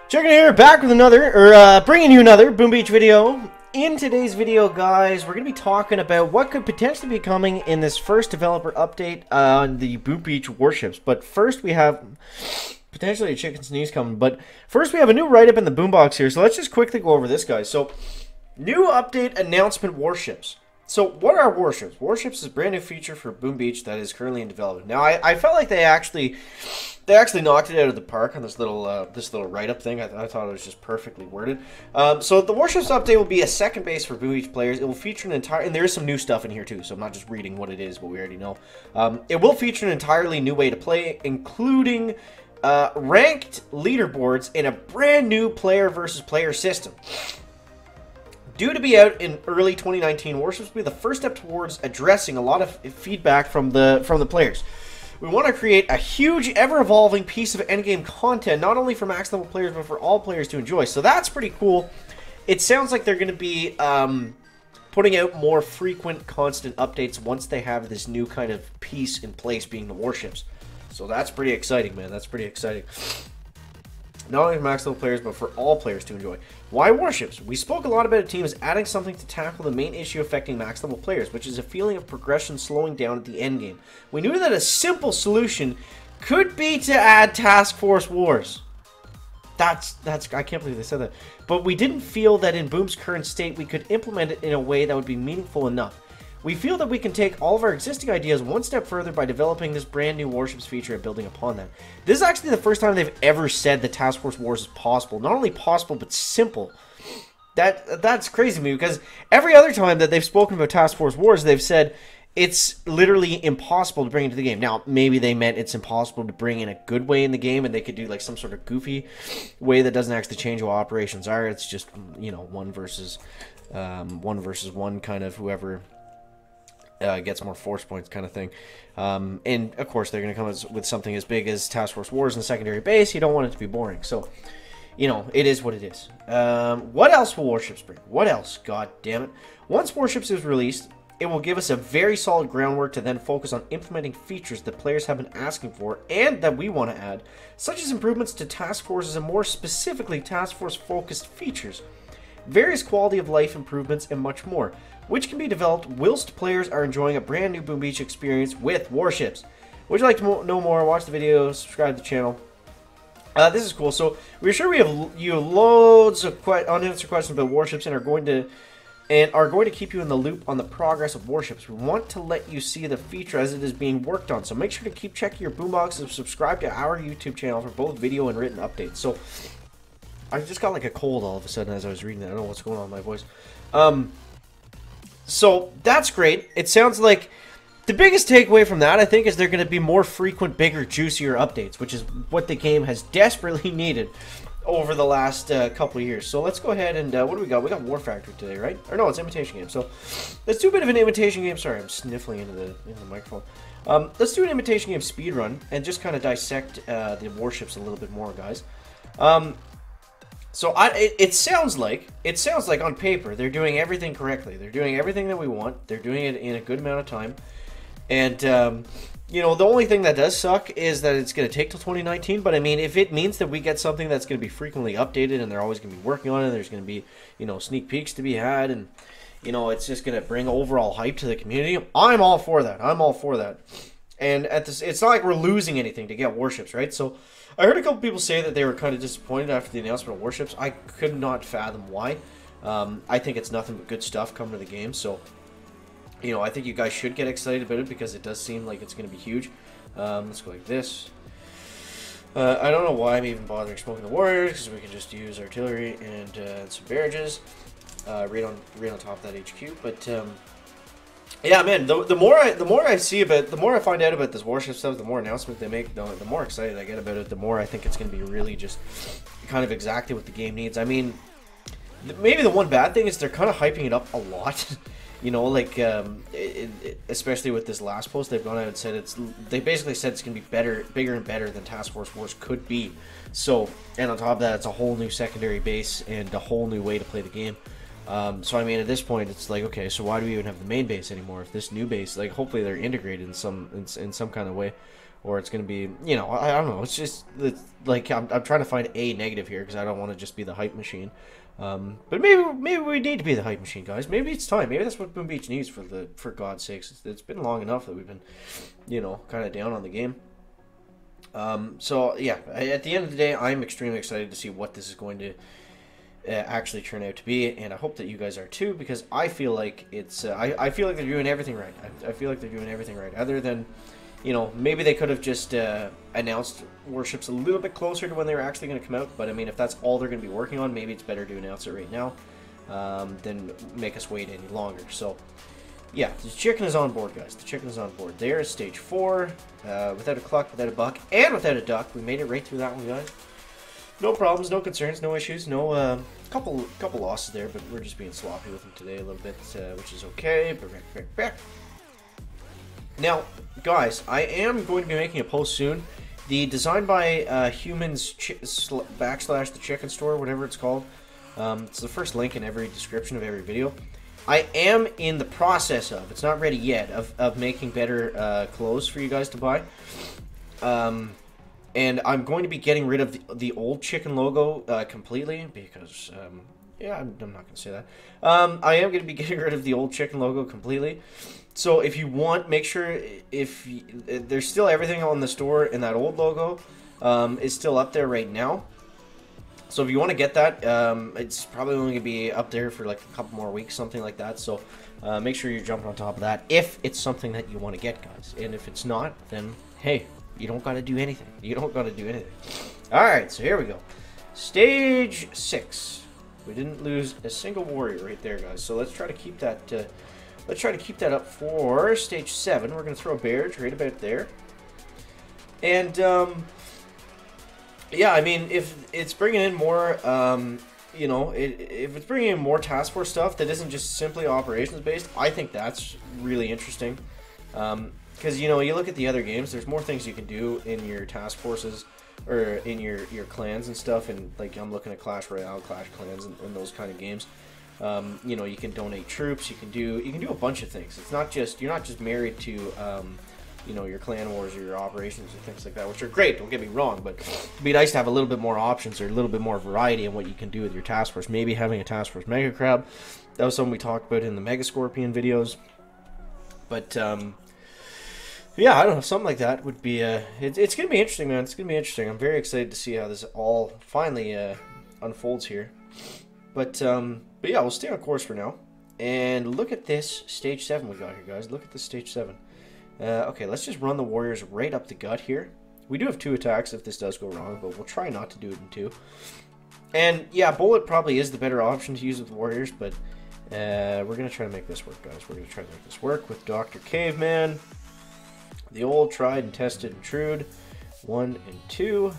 Checking here, back with another, bringing you another Boom Beach video. In today's video, guys, we're going to be talking about what could potentially be coming in this first developer update on the Boom Beach Warships. But first, we have potentially a chicken sneeze coming. But first, we have a new write-up in the boombox here. So let's just quickly go over this, guys. So, new update announcement Warships. So, what are Warships? Warships is a brand new feature for Boom Beach that is currently in development. Now, I felt like they actually knocked it out of the park on this little write-up thing. I thought it was just perfectly worded. So the Warships update will be a second base for Boom Beach players. It will feature an entire, and there is some new stuff in here too, so I'm not just reading what it is, but we already know. It will feature an entirely new way to play, including ranked leaderboards and a brand new player versus player system. Due to be out in early 2019, Warships will be the first step towards addressing a lot of feedback from the players. We want to create a huge, ever-evolving piece of endgame content, not only for max-level players, but for all players to enjoy. So that's pretty cool. It sounds like they're going to be putting out more frequent, constant updates once they have this new kind of piece in place, being the Warships. So that's pretty exciting, man. That's pretty exciting. Not only for max-level players, but for all players to enjoy. Why Warships? We spoke a lot about a team as adding something to tackle the main issue affecting max-level players, which is a feeling of progression slowing down at the endgame. We knew that a simple solution could be to add Task Force Wars. That's I can't believe they said that. But we didn't feel that in Boom's current state we could implement it in a way that would be meaningful enough. We feel that we can take all of our existing ideas one step further by developing this brand new Warships feature and building upon that. This is actually the first time they've ever said that Task Force Wars is possible. Not only possible, but simple. That's crazy to me, because every other time that they've spoken about Task Force Wars, they've said it's literally impossible to bring into the game. Now, maybe they meant it's impossible to bring in a good way in the game, and they could do like some sort of goofy way that doesn't actually change what operations are. It's just, you know, one versus one kind of whoever gets more force points kind of thing. And of course they're going to come with something as big as Task Force Wars in the secondary base. You don't want it to be boring, so you know, it is what it is. What else will Warships bring? What else? God damn it. Once Warships is released, it will give us a very solid groundwork to then focus on implementing features that players have been asking for and that we want to add, such as improvements to task forces and more specifically task force focused features, various quality of life improvements, and much more, which can be developed whilst players are enjoying a brand new Boom Beach experience with Warships. Would you like to know more? Watch the video, subscribe to the channel. This is cool. So we're sure we have loads of unanswered questions about Warships and are going to keep you in the loop on the progress of Warships. We want to let you see the feature as it is being worked on. So make sure to keep checking your boombox and subscribe to our YouTube channel for both video and written updates. So I just got like a cold all of a sudden as I was reading that. I don't know what's going on with my voice. So that's great. It sounds like the biggest takeaway from that, I think, is they're going to be more frequent, bigger, juicier updates, which is what the game has desperately needed over the last couple of years. So let's go ahead and what do we got? We got War Factory today, right? Or no, it's Imitation Game. So let's do a bit of an Imitation Game. Sorry, I'm sniffling into the microphone. Let's do an Imitation Game speedrun and just kind of dissect the Warships a little bit more, guys. So it sounds like on paper they're doing everything correctly. They're doing everything that we want. They're doing it in a good amount of time. And you know, the only thing that does suck is that it's going to take till 2019. But I mean, if it means that we get something that's going to be frequently updated and they're always going to be working on it, there's going to be, you know, sneak peeks to be had, and you know, it's just going to bring overall hype to the community. I'm all for that. I'm all for that. And at this, it's not like we're losing anything to get Warships, right? So I heard a couple people say that they were kind of disappointed after the announcement of Warships. I could not fathom why. I think it's nothing but good stuff coming to the game. So, you know, I think you guys should get excited about it because it does seem like it's going to be huge. Let's go like this. I don't know why I'm even bothering smoking the Warriors, because we can just use artillery and some barrages right on top of that HQ. But yeah, man, the more I see about, the more I find out about this Warship stuff, the more announcements they make, the more excited I get about it. The more I think it's going to be really just kind of exactly what the game needs. I mean, maybe the one bad thing is they're kind of hyping it up a lot. You know, like especially with this last post, they've gone out and said they basically said it's going to be bigger and better than Task Force Wars could be. So, and on top of that, it's a whole new secondary base and a whole new way to play the game. So I mean, at this point, it's like, okay, so why do we even have the main base anymore? If this new base, like, hopefully they're integrated in some kind of way, or it's going to be, you know, I don't know. It's just like I'm trying to find a negative here because I don't want to just be the hype machine. But maybe we need to be the hype machine, guys. Maybe it's time. Maybe that's what Boom Beach needs, for God's sakes. It's been long enough that we've been, you know, kind of down on the game. So yeah, at the end of the day, I'm extremely excited to see what this is going to actually turn out to be, and I hope that you guys are too, because I feel like it's I feel like they're doing everything right. I feel like they're doing everything right, other than, you know, maybe they could have just announced Warships a little bit closer to when they were actually going to come out. But I mean, if that's all they're going to be working on, maybe it's better to announce it right now than make us wait any longer. So yeah, the chicken is on board, guys. The chicken is on board. There is stage 4, without a cluck, without a buck, and without a duck. We made it right through that one, guys. No problems, no concerns, no issues, no couple losses there, but we're just being sloppy with them today a little bit, which is okay. Now, guys, I am going to be making a post soon. The Designed by Humans backslash the chicken store, whatever it's called. It's the first link in every description of every video. I am in the process of, it's not ready yet, of making better clothes for you guys to buy. And I'm going to be getting rid of the old chicken logo completely, because, yeah, I'm not going to say that. I am going to be getting rid of the old chicken logo completely. So if you want, make sure, there's still everything on the store, and that old logo is still up there right now. So if you want to get that, it's probably only going to be up there for like a couple more weeks, something like that. So make sure you're jumping on top of that if it's something that you want to get, guys. And if it's not, then hey, you don't got to do anything. You don't got to do anything. Alright, so here we go. Stage 6. We didn't lose a single warrior right there, guys. So let's try to keep that up for stage 7. We're going to throw a barrage right about there. And yeah, I mean, if it's bringing in more, you know, if it's bringing in more task force stuff that isn't just simply operations based, I think that's really interesting. Because, you know, you look at the other games, there's more things you can do in your task forces, or in your clans and stuff, and like I'm looking at Clash Royale, Clash Clans, and those kind of games. You know, you can donate troops, you can do a bunch of things. It's not just, you're not just married to you know, your clan wars or your operations and things like that, which are great, don't get me wrong, but it'd be nice to have a little bit more options or a little bit more variety in what you can do with your task force. Maybe having a task force Mega Crab, that was something we talked about in the Mega Scorpion videos. But yeah, I don't know, something like that would be it's gonna be interesting, man. It's gonna be interesting. I'm very excited to see how this all finally unfolds here. But yeah, we'll stay on course for now. And look at this stage 7 we got here, guys. Look at this stage 7. Okay, let's just run the warriors right up the gut here. We do have 2 attacks if this does go wrong, but we'll try not to do it in 2. And yeah, bullet probably is the better option to use with warriors, but we're going to try to make this work, guys. We're going to try to make this work with Dr. Caveman. The old tried and tested and true. 1 and 2.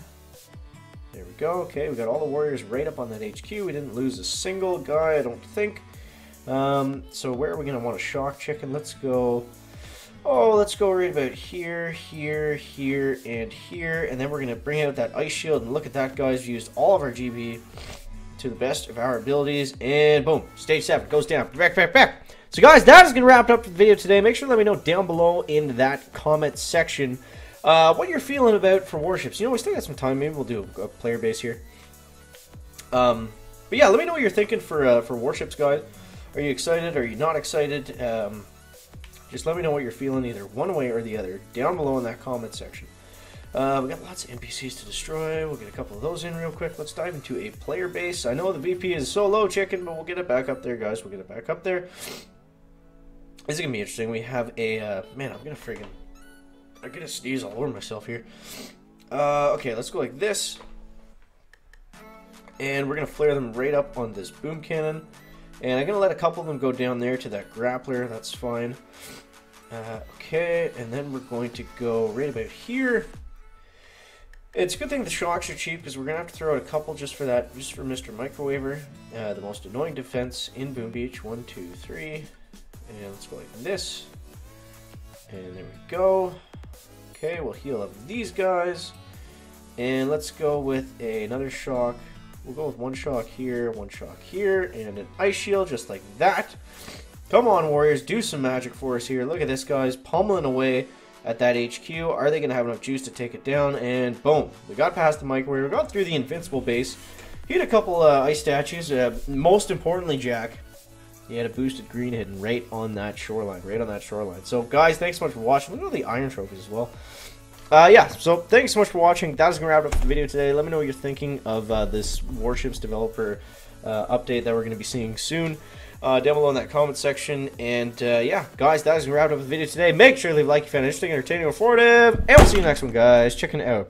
There we go. Okay, we got all the warriors right up on that HQ. We didn't lose a single guy, I don't think. So where are we going to want a shock chicken? Let's go... Oh, let's go right about here, here, here, and here. And then we're going to bring out that ice shield. And look at that, guys. We used all of our GB to the best of our abilities. And boom, stage 7 goes down. Back. So, guys, that is going to wrap up the video today. Make sure to let me know down below in that comment section what you're feeling about for Warships. You know, we still got some time. Maybe we'll do a player base here. But yeah, let me know what you're thinking for Warships, guys. Are you excited? Are you not excited? Just let me know what you're feeling either one way or the other down below in that comment section. We got lots of NPCs to destroy. We'll get a couple of those in real quick. Let's dive into a player base. I know the VP is so low, chicken, but we'll get it back up there, guys. We'll get it back up there. This is going to be interesting. We have a... man, I'm going to sneeze all over myself here. Okay, let's go like this. And we're going to flare them right up on this boom cannon. And I'm going to let a couple of them go down there to that grappler. That's fine. Okay, and then we're going to go right about here. It's a good thing the shocks are cheap, because we're going to have to throw out a couple just for Mr. Microwaver. The most annoying defense in Boom Beach. 1, 2, 3. And let's go like this. And there we go. Okay, we'll heal up these guys. And let's go with another shock. We'll go with one shock here, and an ice shield just like that. Come on, warriors, do some magic for us here. Look at this, guys, pummeling away at that HQ. Are they going to have enough juice to take it down? And boom, we got past the microwave. We got through the invincible base. Hit a couple ice statues. Most importantly, Jack, he had a boosted green hidden right on that shoreline. So, guys, thanks so much for watching. Look at all the iron trophies as well. Yeah, so thanks so much for watching. That is going to wrap up the video today. Let me know what you're thinking of this Warships developer update that we're going to be seeing soon. Down below in that comment section. And yeah, guys, that is going to wrap up the video today. Make sure to leave a like if you found it interesting, entertaining, or informative. And we'll see you next one, guys. Checking it out.